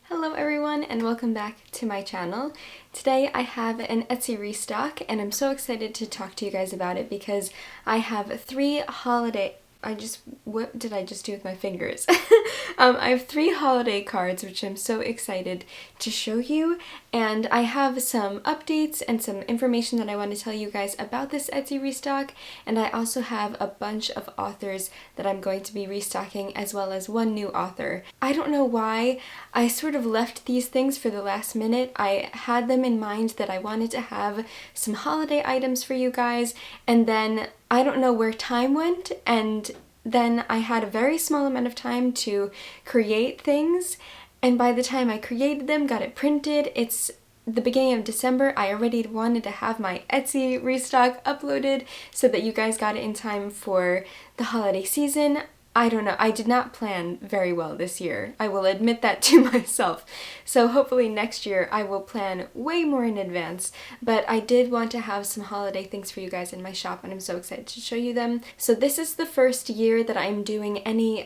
Hello everyone and welcome back to my channel. Today I have an Etsy restock and I'm so excited to talk to you guys about it because I have what did I just do with my fingers? I have 3 holiday cards which I'm so excited to show you, and I have some updates and some information that I want to tell you guys about this Etsy restock, and I also have a bunch of authors that I'm going to be restocking as well as one new author. I don't know why I sort of left these things for the last minute. I had them in mind that I wanted to have some holiday items for you guys, and then I don't know where time went, and then I had a very small amount of time to create things, and by the time I created them, got it printed, it's the beginning of December. I already wanted to have my Etsy restock uploaded so that you guys got it in time for the holiday season. I don't know, I did not plan very well this year. I will admit that to myself. So hopefully next year I will plan way more in advance, but I did want to have some holiday things for you guys in my shop and I'm so excited to show you them. So this is the first year that I'm doing any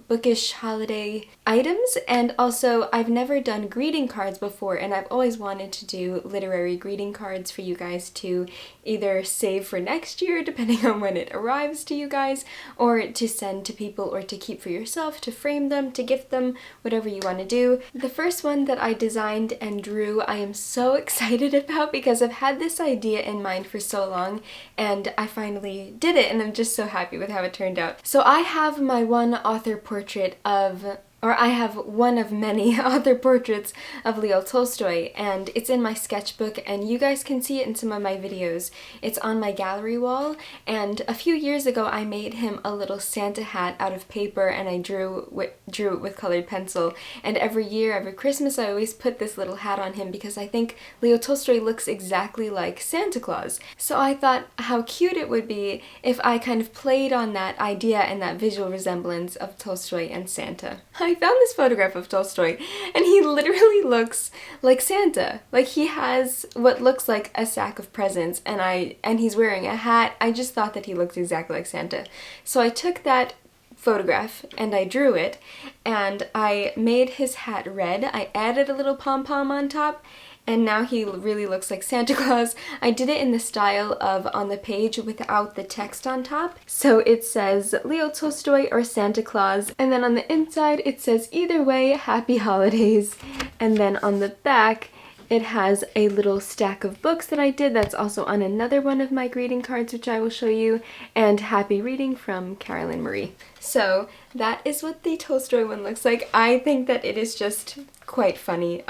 bookish holiday items, and also I've never done greeting cards before, and I've always wanted to do literary greeting cards for you guys to either save for next year depending on when it arrives to you guys, or to send to people or to keep for yourself, to frame them, to gift them, whatever you want to do. The first one that I designed and drew I am so excited about because I've had this idea in mind for so long and I finally did it, and I'm just so happy with how it turned out. So I have my one author portrait of I have one of many author portraits of Leo Tolstoy, and it's in my sketchbook and you guys can see it in some of my videos. It's on my gallery wall, and a few years ago I made him a little Santa hat out of paper and I drew it with colored pencil, and every year, every Christmas, I always put this little hat on him because I think Leo Tolstoy looks exactly like Santa Claus. So I thought how cute it would be if I kind of played on that idea and that visual resemblance of Tolstoy and Santa. I found this photograph of Tolstoy and he literally looks like Santa. Like, he has what looks like a sack of presents and he's wearing a hat. I just thought that he looked exactly like Santa. So I took that photograph and I drew it and I made his hat red. I added a little pom-pom on top, and now he really looks like Santa Claus. I did it in the style of on the page without the text on top. So it says Leo Tolstoy or Santa Claus, and then on the inside it says either way, happy holidays. And then on the back it has a little stack of books that I did that's also on another one of my greeting cards, which I will show you, and happy reading from Carolyn Marie. So that is what the Tolstoy one looks like. I think that it is just quite funny,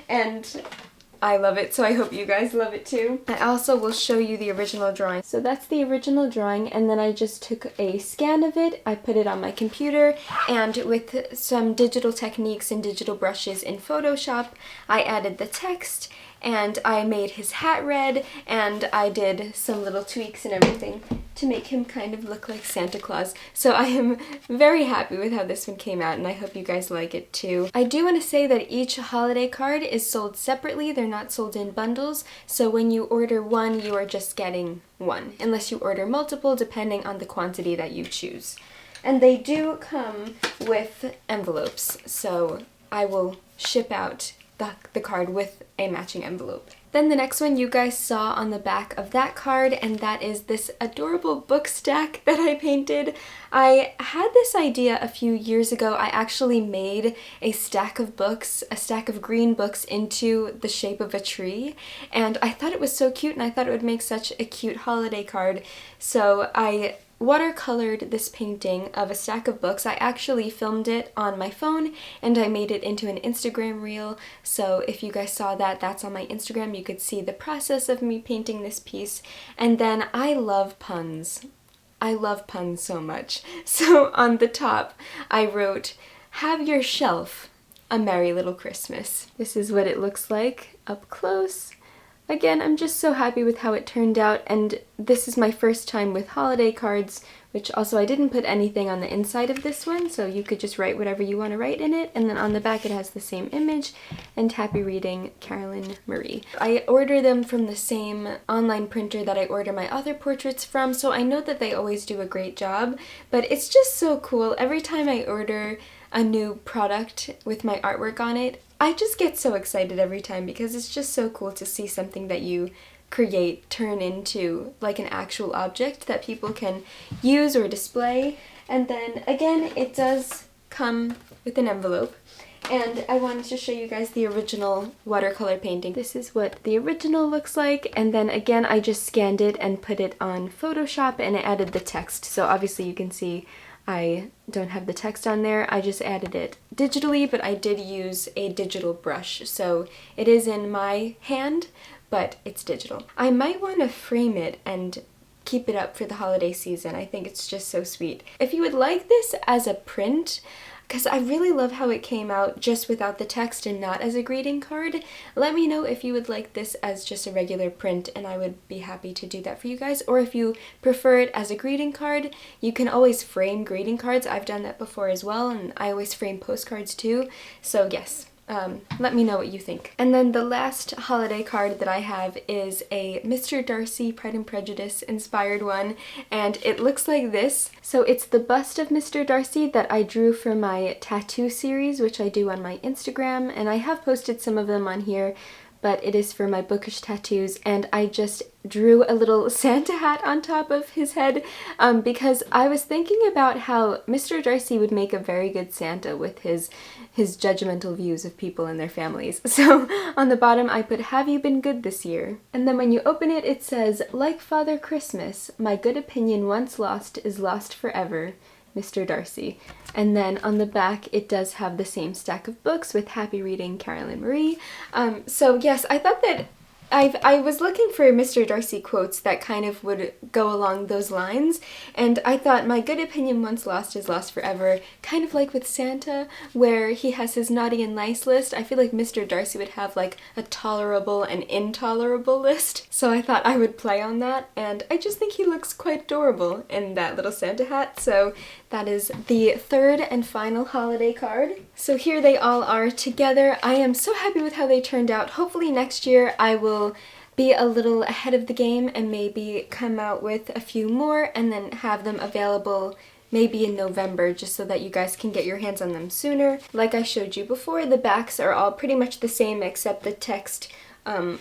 and I love it, so I hope you guys love it too. I also will show you the original drawing. So that's the original drawing, and then I just took a scan of it, I put it on my computer, and with some digital techniques and digital brushes in Photoshop, I added the text, and I made his hat red, and I did some little tweaks and everything to make him kind of look like Santa Claus. So I am very happy with how this one came out, and I hope you guys like it too. I do want to say that each holiday card is sold separately. They're not sold in bundles, so when you order one, you are just getting one, unless you order multiple, depending on the quantity that you choose. And they do come with envelopes, so I will ship out the card with a matching envelope. Then the next one you guys saw on the back of that card, and that is this adorable book stack that I painted. I had this idea a few years ago. I actually made a stack of books, a stack of green books, into the shape of a tree, and I thought it was so cute and I thought it would make such a cute holiday card. So I watercolored this painting of a stack of books. I actually filmed it on my phone and I made it into an Instagram reel, so if you guys saw that, that's on my Instagram. You could see the process of me painting this piece. And then I love puns. I love puns so much. So on the top I wrote, "Have your shelf a merry little Christmas." This is what it looks like up close. again, I'm just so happy with how it turned out, and this is my first time with holiday cards, which also I didn't put anything on the inside of this one, so you could just write whatever you want to write in it, and then on the back it has the same image, and happy reading, Carolyn Marie. I order them from the same online printer that I order my author portraits from, so I know that they always do a great job, but it's just so cool. Every time I order a new product with my artwork on it, I just get so excited every time because it's just so cool to see something that you create turn into like an actual object that people can use or display. And then again, it does come with an envelope, and I wanted to show you guys the original watercolor painting. This is what the original looks like, and then again I just scanned it and put it on Photoshop and added the text. So obviously you can see I don't have the text on there, I just added it digitally, but I did use a digital brush, so it is in my hand, but it's digital. I might want to frame it and keep it up for the holiday season. I think it's just so sweet. If you would like this as a print, because I really love how it came out just without the text and not as a greeting card, let me know if you would like this as just a regular print, and I would be happy to do that for you guys. Or if you prefer it as a greeting card, you can always frame greeting cards. I've done that before as well, and I always frame postcards too. So yes. Let me know what you think. And then the last holiday card that I have is a Mr. Darcy Pride and Prejudice inspired one, and it looks like this. So it's the bust of Mr. Darcy that I drew for my tattoo series, which I do on my Instagram, and I have posted some of them on here, but it is for my bookish tattoos, and I just drew a little Santa hat on top of his head because I was thinking about how Mr. Darcy would make a very good Santa with his judgmental views of people and their families. So on the bottom I put, "Have you been good this year?" And then when you open it, it says, "Like Father Christmas, my good opinion once lost is lost forever, Mr. Darcy." And then on the back it does have the same stack of books with happy reading, Carolyn Marie. So yes, I thought that I was looking for Mr. Darcy quotes that kind of would go along those lines, and I thought my good opinion once lost is lost forever, kind of like with Santa, where he has his naughty and nice list. I feel like Mr. Darcy would have like a tolerable and intolerable list, so I thought I would play on that, and I just think he looks quite adorable in that little Santa hat. So that is the third and final holiday card. So here they all are together. I am so happy with how they turned out. Hopefully next year I will be a little ahead of the game and maybe come out with a few more and then have them available maybe in November, just so that you guys can get your hands on them sooner. Like I showed you before, the backs are all pretty much the same except the text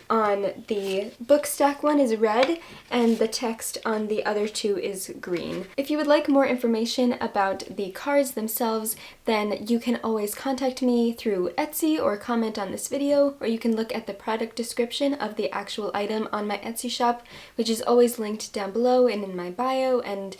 on the book stack one is red and the text on the other two is green. If you would like more information about the cards themselves, then you can always contact me through Etsy or comment on this video, or you can look at the product description of the actual item on my Etsy shop, which is always linked down below and in my bio, and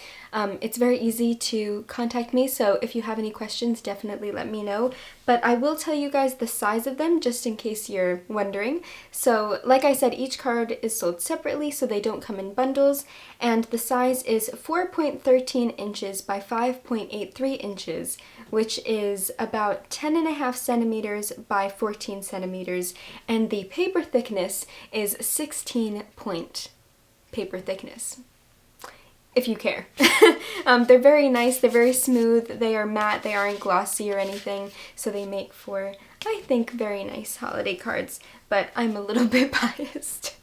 it's very easy to contact me, so if you have any questions, definitely let me know. But I will tell you guys the size of them just in case you're wondering. So like I said, each card is sold separately, so they don't come in bundles, and the size is 4.13 inches by 5.83 inches, which is about 10.5 centimeters by 14 centimeters, and the paper thickness is 16 point paper thickness, if you care. They're very nice, they're very smooth, they are matte, they aren't glossy or anything, so they make for, I think, very nice holiday cards, but I'm a little bit biased.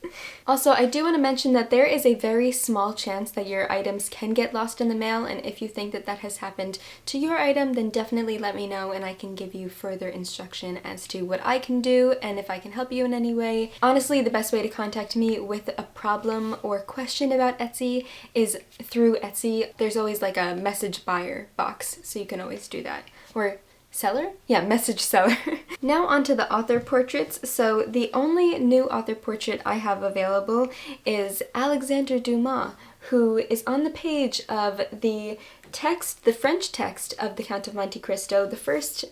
Also, I do want to mention that there is a very small chance that your items can get lost in the mail, and if you think that that has happened to your item, then definitely let me know and I can give you further instruction as to what I can do and if I can help you in any way. Honestly, the best way to contact me with a problem or question about Etsy is through Etsy. There's always like a message buyer box, so you can always do that. Or seller? Yeah, message seller. Now onto the author portraits. So the only new author portrait I have available is Alexandre Dumas, who is on the page of the text, the French text of the Count of Monte Cristo, the first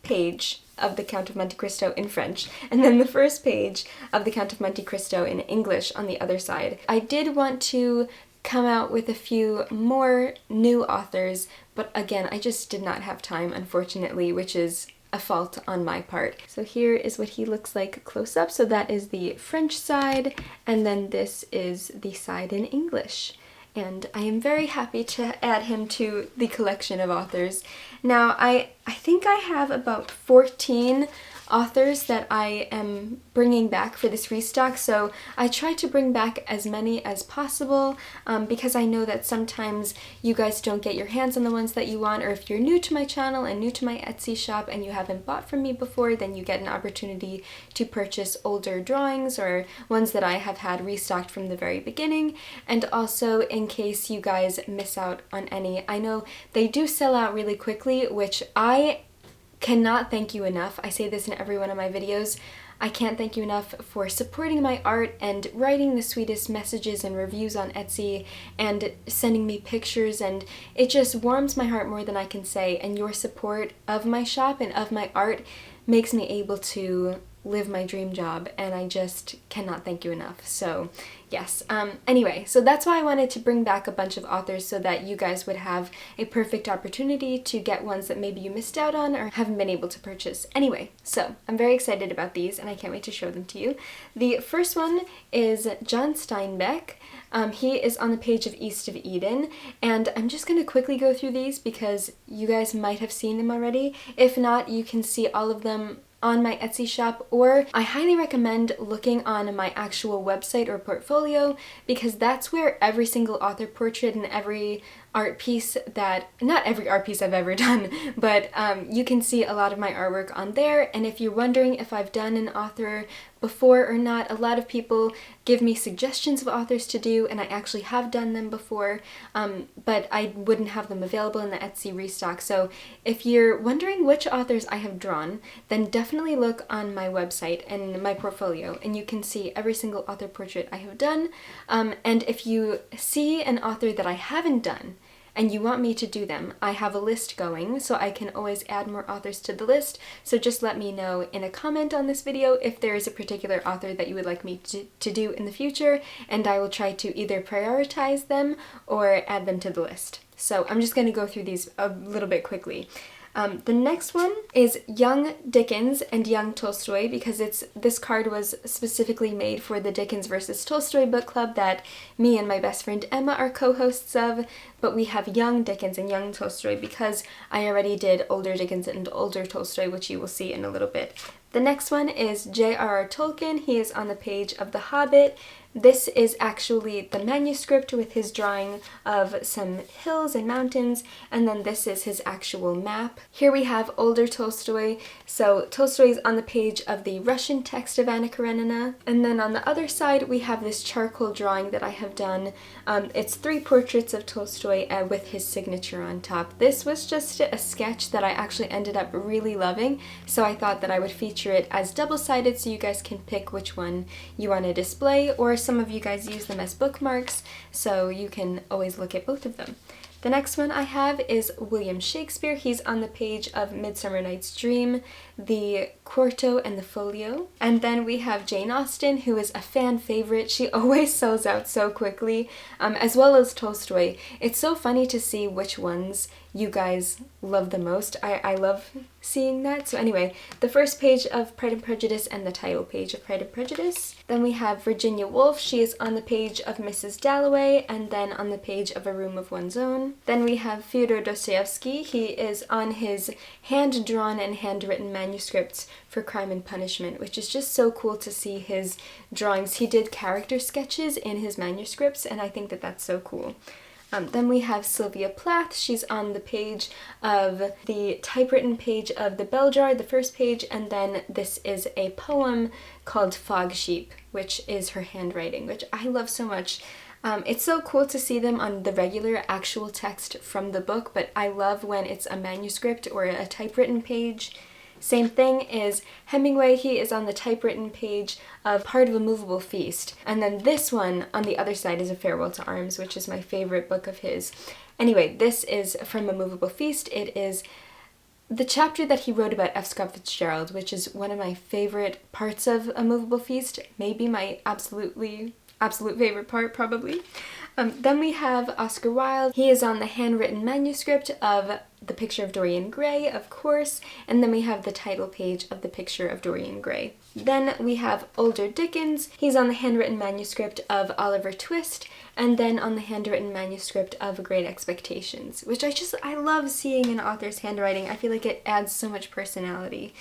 page of the Count of Monte Cristo in French, and then the first page of the Count of Monte Cristo in English on the other side. I did want to come out with a few more new authors, but again, I just did not have time, unfortunately, which is a fault on my part. So here is what he looks like close up. So that is the French side, and then this is the side in English. And I am very happy to add him to the collection of authors. Now, I think I have about 14 authors that I am bringing back for this restock, so I try to bring back as many as possible because I know that sometimes you guys don't get your hands on the ones that you want, or if you're new to my channel and new to my Etsy shop and you haven't bought from me before, then you get an opportunity to purchase older drawings or ones that I have had restocked from the very beginning. And also, in case you guys miss out on any, I know they do sell out really quickly, which I cannot thank you enough. I say this in every one of my videos. I can't thank you enough for supporting my art and writing the sweetest messages and reviews on Etsy and sending me pictures, and it just warms my heart more than I can say, and your support of my shop and of my art makes me able to live my dream job, and I just cannot thank you enough. So yes, anyway, so that's why I wanted to bring back a bunch of authors so that you guys would have a perfect opportunity to get ones that maybe you missed out on or haven't been able to purchase. Anyway, so I'm very excited about these and I can't wait to show them to you. The first one is John Steinbeck. He is on the page of East of Eden, and I'm just going to quickly go through these because you guys might have seen them already. If not, you can see all of them on my Etsy shop, or I highly recommend looking on my actual website or portfolio, because that's where every single author portrait and every art piece that, not every art piece I've ever done, but you can see a lot of my artwork on there. And if you're wondering if I've done an author before or not, a lot of people give me suggestions of authors to do, and I actually have done them before, but I wouldn't have them available in the Etsy restock. So if you're wondering which authors I have drawn, then definitely look on my website and my portfolio, and you can see every single author portrait I have done. And if you see an author that I haven't done, and you want me to do them, I have a list going, so I can always add more authors to the list. So just let me know in a comment on this video if there is a particular author that you would like me to do in the future, and I will try to either prioritize them or add them to the list. So I'm just going to go through these a little bit quickly. The next one is Young Dickens and Young Tolstoy, because this card was specifically made for the Dickens versus Tolstoy book club that me and my best friend Emma are co-hosts of, but we have Young Dickens and Young Tolstoy because I already did older Dickens and older Tolstoy, which you will see in a little bit. The next one is J.R.R. Tolkien. He is on the page of The Hobbit. This is actually the manuscript with his drawing of some hills and mountains, and then this is his actual map. Here we have older Tolstoy. So Tolstoy is on the page of the Russian text of Anna Karenina, and then on the other side we have this charcoal drawing that I have done. It's 3 portraits of Tolstoy with his signature on top. This was just a sketch that I actually ended up really loving, so I thought that I would feature it as double-sided so you guys can pick which one you want to display, or some of you guys use them as bookmarks, so you can always look at both of them. The next one I have is William Shakespeare. He's on the page of Midsummer Night's Dream, the Quarto and the Folio. And then we have Jane Austen, who is a fan favorite. She always sells out so quickly, as well as Tolstoy. It's so funny to see which ones you guys love the most. I love seeing that. So anyway, the first page of Pride and Prejudice and the title page of Pride and Prejudice. Then we have Virginia Woolf. She is on the page of Mrs. Dalloway, and then on the page of A Room of One's Own. Then we have Fyodor Dostoevsky. He is on his hand-drawn and handwritten manuscripts for Crime and Punishment, which is just so cool to see his drawings. He did character sketches in his manuscripts, and I think that that's so cool. Then we have Sylvia Plath. She's on the page of the typewritten page of The Bell Jar, the first page, and then this is a poem called Fog Sheep, which is her handwriting, which I love so much. It's so cool to see them on the regular actual text from the book, but I love when it's a manuscript or a typewritten page. Same thing is Hemingway. He is on the typewritten page of Part of a Movable Feast. And then this one on the other side is A Farewell to Arms, which is my favorite book of his. Anyway, this is from A Movable Feast. It is the chapter that he wrote about F. Scott Fitzgerald, which is one of my favorite parts of A Movable Feast. Maybe my absolute favorite part, probably. Then we have Oscar Wilde. He is on the handwritten manuscript of the picture of Dorian Gray, of course, and then we have the title page of the picture of Dorian Gray. Then we have Older Dickens. He's on the handwritten manuscript of Oliver Twist, and then on the handwritten manuscript of Great Expectations, which I love seeing an author's handwriting. I feel like it adds so much personality.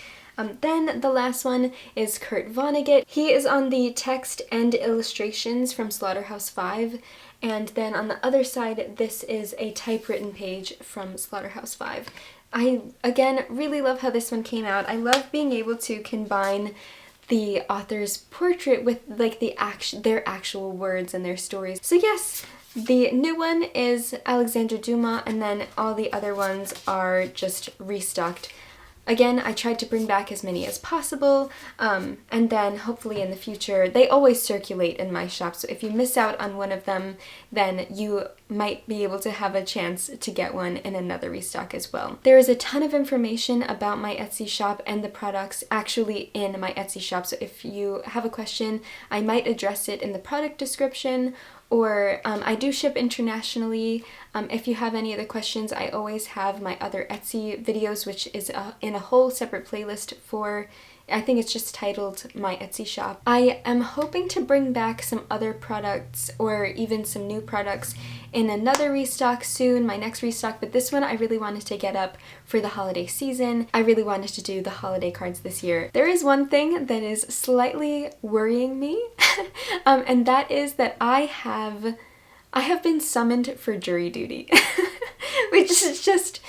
Then the last one is Kurt Vonnegut. He is on the text and illustrations from Slaughterhouse-5, and then on the other side, this is a typewritten page from Slaughterhouse-5. I, again, really love how this one came out. I love being able to combine the author's portrait with like their actual words and their stories. So yes, the new one is Alexandre Dumas, and then all the other ones are just restocked. Again, I tried to bring back as many as possible, and then hopefully in the future, they always circulate in my shop, so if you miss out on one of them, then you might be able to have a chance to get one in another restock as well. There is a ton of information about my Etsy shop and the products actually in my Etsy shop, so if you have a question, I might address it in the product description, or I do ship internationally. If you have any other questions, I always have my other Etsy videos, which is in a whole separate playlist for, I think it's just titled My Etsy Shop. I am hoping to bring back some other products or even some new products in another restock soon, my next restock, but this one I really wanted to get up for the holiday season. I really wanted to do the holiday cards this year. There is one thing that is slightly worrying me, and that is that I have been summoned for jury duty, which is just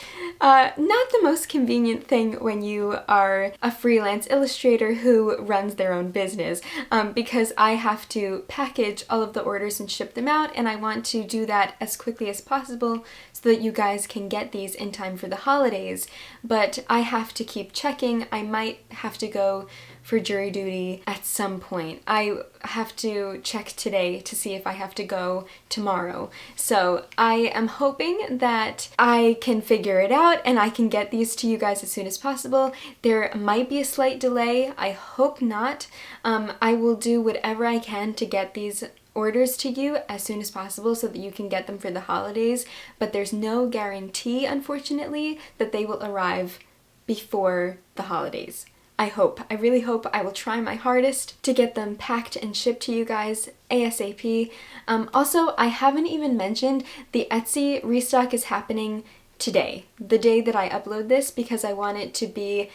not the most convenient thing when you are a freelance illustrator who runs their own business, because I have to package all of the orders and ship them out, and I want to do that as quickly as possible so that you guys can get these in time for the holidays, but I have to keep checking. I might have to go for jury duty at some point. I have to check today to see if I have to go tomorrow. So I am hoping that I can figure it out and I can get these to you guys as soon as possible. There might be a slight delay. I hope not. I will do whatever I can to get these orders to you as soon as possible so that you can get them for the holidays, but there's no guarantee, unfortunately, that they will arrive before the holidays. I really hope. I will try my hardest to get them packed and shipped to you guys ASAP. Also, I haven't even mentioned the Etsy restock is happening today, the day that I upload this, because I want it to be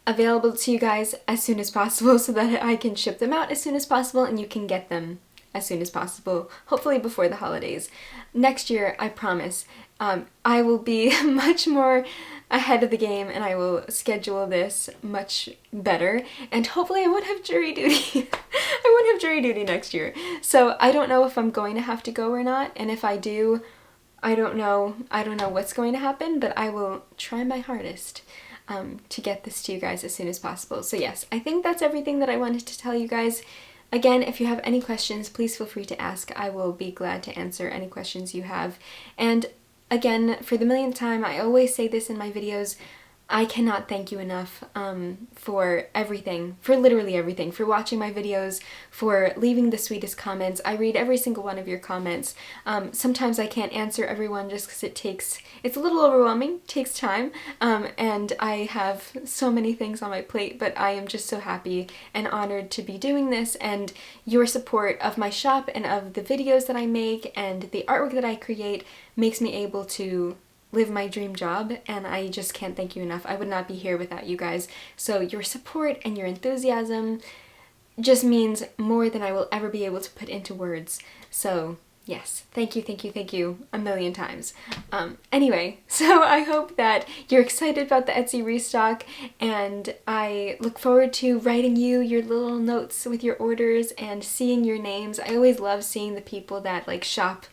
available to you guys as soon as possible so that I can ship them out as soon as possible and you can get them as soon as possible, hopefully before the holidays. Next year, I promise, I will be much more ahead of the game and I will schedule this much better, and hopefully I won't have jury duty. I won't have jury duty next year. So I don't know if I'm going to have to go or not, and if I do, I don't know what's going to happen, but I will try my hardest to get this to you guys as soon as possible. So yes, I think that's everything that I wanted to tell you guys. Again, if you have any questions, please feel free to ask. I will be glad to answer any questions you have. And again, for the millionth time, I always say this in my videos, I cannot thank you enough for everything, for literally everything, for watching my videos, for leaving the sweetest comments. I read every single one of your comments. Sometimes I can't answer everyone just because it's a little overwhelming, takes time, and I have so many things on my plate, but I am just so happy and honored to be doing this, and your support of my shop and of the videos that I make and the artwork that I create makes me able to live my dream job, and I just can't thank you enough. I would not be here without you guys. So your support and your enthusiasm just means more than I will ever be able to put into words. So yes, thank you a million times. Anyway, so I hope that you're excited about the Etsy restock, and I look forward to writing you your little notes with your orders and seeing your names. I always love seeing the people that like shop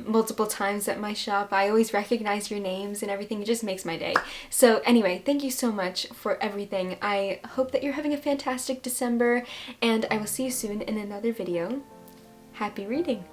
multiple times at my shop. I always recognize your names and everything. It just makes my day. So anyway, thank you so much for everything. I hope that you're having a fantastic December, and I will see you soon in another video. Happy reading!